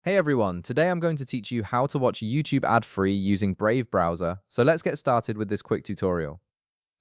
Hey everyone, today I'm going to teach you how to watch YouTube ad-free using Brave browser, so let's get started with this quick tutorial.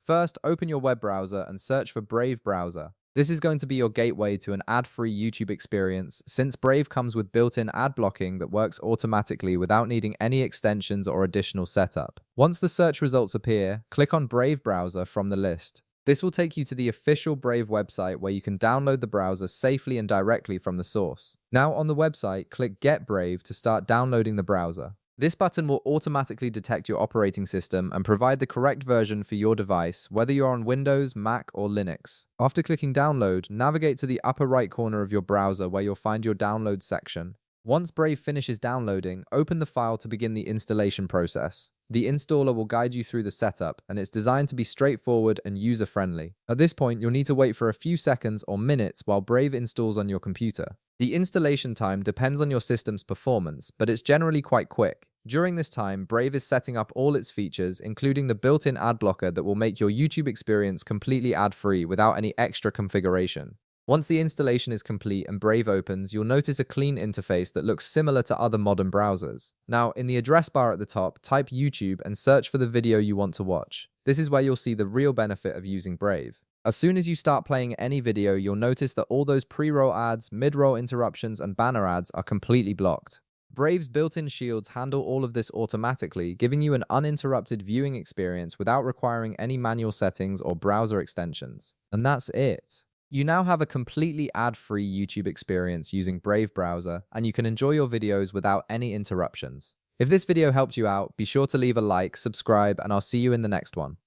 First, open your web browser and search for Brave browser. This is going to be your gateway to an ad-free YouTube experience since Brave comes with built-in ad blocking that works automatically without needing any extensions or additional setup. Once the search results appear, click on Brave browser from the list. This will take you to the official Brave website where you can download the browser safely and directly from the source. Now on the website, click Get Brave to start downloading the browser. This button will automatically detect your operating system and provide the correct version for your device, whether you're on Windows, Mac, or Linux. After clicking Download, navigate to the upper right corner of your browser where you'll find your Download section. Once Brave finishes downloading, open the file to begin the installation process. The installer will guide you through the setup, and it's designed to be straightforward and user-friendly. At this point, you'll need to wait for a few seconds or minutes while Brave installs on your computer. The installation time depends on your system's performance, but it's generally quite quick. During this time, Brave is setting up all its features, including the built-in ad blocker that will make your YouTube experience completely ad-free without any extra configuration. Once the installation is complete and Brave opens, you'll notice a clean interface that looks similar to other modern browsers. Now, in the address bar at the top, type YouTube and search for the video you want to watch. This is where you'll see the real benefit of using Brave. As soon as you start playing any video, you'll notice that all those pre-roll ads, mid-roll interruptions, and banner ads are completely blocked. Brave's built-in shields handle all of this automatically, giving you an uninterrupted viewing experience without requiring any manual settings or browser extensions. And that's it. You now have a completely ad-free YouTube experience using Brave browser, and you can enjoy your videos without any interruptions. If this video helped you out, be sure to leave a like, subscribe, and I'll see you in the next one.